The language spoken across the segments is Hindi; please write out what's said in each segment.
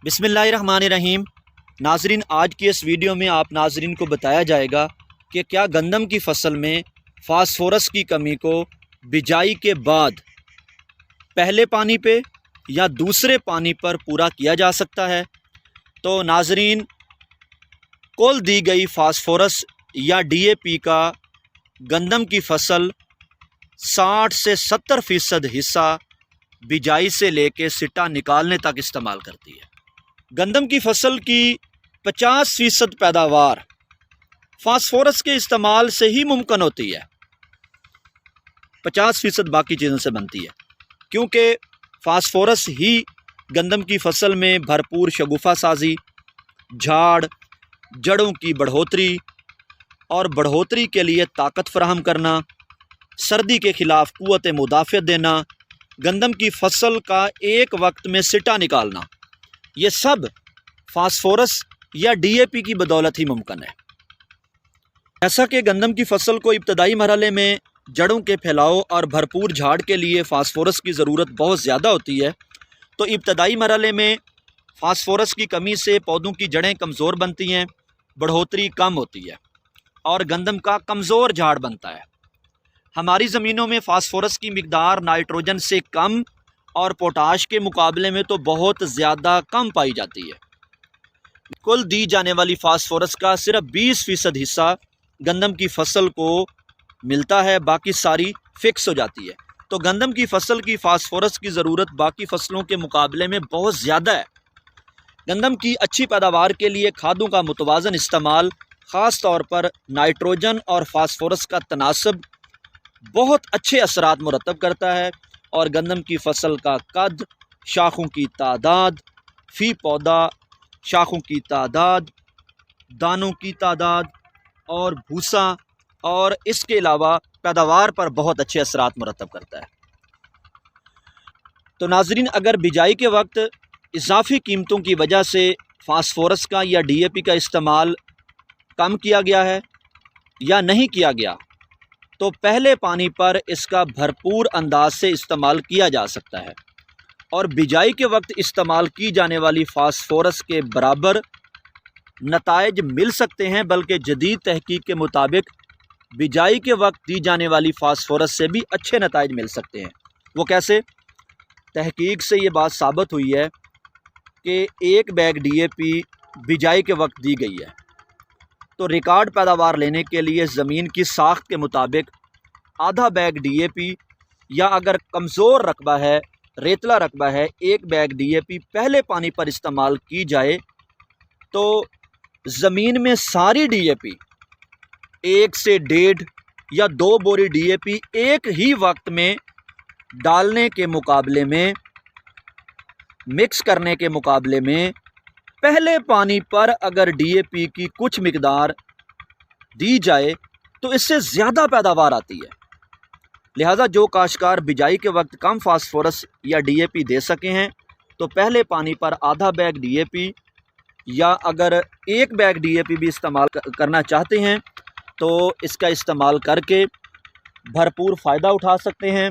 बिस्मिल्लाहिर्रहमानिर्रहीम। नाजरीन, आज की इस वीडियो में आप नाजरीन को बताया जाएगा कि क्या गंदम की फसल में फास्फोरस की कमी को बिजाई के बाद पहले पानी पे या दूसरे पानी पर पूरा किया जा सकता है। तो नाजरीन, कुल दी गई फास्फोरस या डीएपी का गंदम की फसल 60 से 70% हिस्सा बिजाई से लेके सिट्टा निकालने तक इस्तेमाल करती है। गंदम की फसल की 50% पैदावार फास्फोरस के इस्तेमाल से ही मुमकिन होती है। 50% बाकी चीज़ों से बनती है, क्योंकि फास्फोरस ही गंदम की फसल में भरपूर शगुफ़ा साजी, झाड़, जड़ों की बढ़ोतरी और बढ़ोतरी के लिए ताकत फराहम करना, सर्दी के ख़िलाफ़ क़ुव्वत मुदाफ़अत देना, गंदम की फसल का एक वक्त में सिटा निकालना, ये सब फास्फोरस या डीएपी की बदौलत ही मुमकिन है। ऐसा कि गंदम की फसल को इब्तदाई मरहले में जड़ों के फैलाव और भरपूर झाड़ के लिए फ़ास्फोरस की ज़रूरत बहुत ज़्यादा होती है। तो इब्तदाई मरहले में फ़ास्फोरस की कमी से पौधों की जड़ें कमज़ोर बनती हैं, बढ़ोतरी कम होती है और गंदम का कमज़ोर झाड़ बनता है। हमारी ज़मीनों में फ़ास्फोरस की मिक़दार नाइट्रोजन से कम और पोटाश के मुकाबले में तो बहुत ज़्यादा कम पाई जाती है। कुल दी जाने वाली फ़ास्फोरस का सिर्फ 20% हिस्सा गंदम की फसल को मिलता है, बाकी सारी फ़िक्स हो जाती है। तो गंदम की फसल की फ़ास्फोरस की ज़रूरत बाकी फसलों के मुकाबले में बहुत ज़्यादा है। गंदम की अच्छी पैदावार के लिए खादों का मुतवाज़न इस्तेमाल, ख़ास तौर पर नाइट्रोजन और फ़ास्फोरस का तनासब बहुत अच्छे असरात मुरतब करता है और गंदम की फसल का कद, शाखों की तादाद, फ़ी पौधा शाखों की तादाद, दानों की तादाद और भूसा और इसके अलावा पैदावार पर बहुत अच्छे असरात मुरतब करता है। तो नाजरीन, अगर बिजाई के वक्त इजाफ़ी कीमतों की वजह से फ़ास्फोरस का या डीएपी का इस्तेमाल कम किया गया है या नहीं किया गया, तो पहले पानी पर इसका भरपूर अंदाज से इस्तेमाल किया जा सकता है और बिजाई के वक्त इस्तेमाल की जाने वाली फ़ास्फोरस के बराबर नताइज मिल सकते हैं। बल्कि जदीद तहकीक के मुताबिक बिजाई के वक्त दी जाने वाली फ़ास्फोरस से भी अच्छे नताइज मिल सकते हैं। वो कैसे? तहकीक से ये बात साबित हुई है कि एक बैग डीएपी बिजाई के वक्त दी गई है तो रिकॉर्ड पैदावार लेने के लिए ज़मीन की साख्त के मुताबिक आधा बैग डीएपी, या अगर कमज़ोर रकबा है, रेतला रकबा है, एक बैग डीएपी पहले पानी पर इस्तेमाल की जाए तो ज़मीन में सारी डीएपी 1 से 1.5 या 2 बोरी डीएपी एक ही वक्त में डालने के मुकाबले में, मिक्स करने के मुकाबले में, पहले पानी पर अगर डीएपी की कुछ मिकदार दी जाए तो इससे ज़्यादा पैदावार आती है। लिहाजा जो काश्तकार बिजाई के वक्त कम फास्फोरस या डीएपी दे सके हैं तो पहले पानी पर आधा बैग डीएपी या अगर एक बैग डीएपी भी इस्तेमाल करना चाहते हैं तो इसका इस्तेमाल करके भरपूर फ़ायदा उठा सकते हैं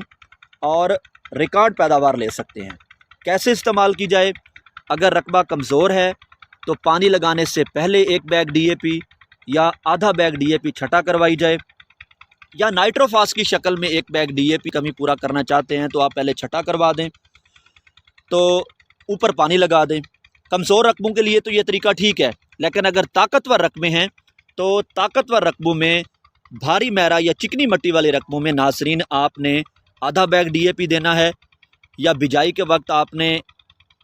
और रिकॉर्ड पैदावार ले सकते हैं। कैसे इस्तेमाल की जाए? अगर रकबा कमज़ोर है तो पानी लगाने से पहले एक बैग डीएपी या आधा बैग डीएपी छटा करवाई जाए, या नाइट्रोफास की शक्ल में एक बैग डीएपी कमी पूरा करना चाहते हैं तो आप पहले छटा करवा दें, तो ऊपर पानी लगा दें। कमज़ोर रकबों के लिए तो ये तरीका ठीक है, लेकिन अगर ताकतवर रकबे हैं तो ताकतवर रकबों में, भारी मैरा या चिकनी मिट्टी वाले रकबों में नासरीन आपने आधा बैग डीएपी देना है, या बिजाई के वक्त आपने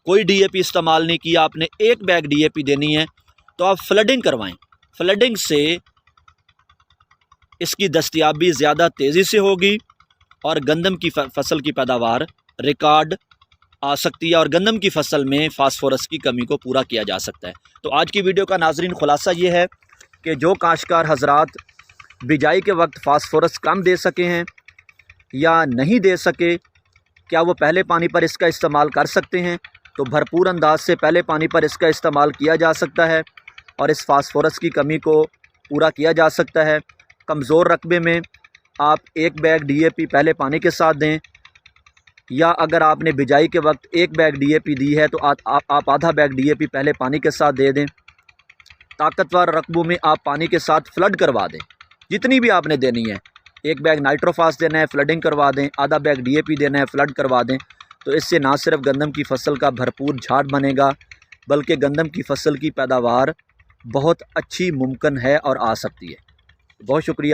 कोई डीएपी इस्तेमाल नहीं किया, आपने एक बैग डीएपी देनी है, तो आप फ्लडिंग करवाएं। फ्लडिंग से इसकी दस्तयाबी ज़्यादा तेज़ी से होगी और गंदम की फसल की पैदावार रिकॉर्ड आ सकती है और गंदम की फसल में फ़ास्फोरस की कमी को पूरा किया जा सकता है। तो आज की वीडियो का नाजरीन खुलासा ये है कि जो काश्तकार हजरात बिजाई के वक्त फ़ास्फोरस कम दे सके हैं या नहीं दे सके, क्या वो पहले पानी पर इसका इस्तेमाल कर सकते हैं? तो भरपूर अंदाज से पहले पानी पर इसका इस्तेमाल किया जा सकता है और इस फ़ास्फोरस की कमी को पूरा किया जा सकता है। कमज़ोर रकबे में आप एक बैग डीएपी पहले पानी के साथ दें, या अगर आपने बिजाई के वक्त 1 बैग DAP दी है तो आप आधा बैग DAP पहले पानी के साथ दे दें। ताकतवर रकबों में आप पानी के साथ फ्लड करवा दें, जितनी भी आपने देनी है। 1 बैग नाइट्रोफास देना है, फ्लडिंग करवा दें। आधा बैग DAP देना है, फ्लड करवा दें। तो इससे ना सिर्फ गंदम की फसल का भरपूर झाड़ बनेगा, बल्कि गंदम की फसल की पैदावार बहुत अच्छी मुमकिन है और आ सकती है। बहुत शुक्रिया।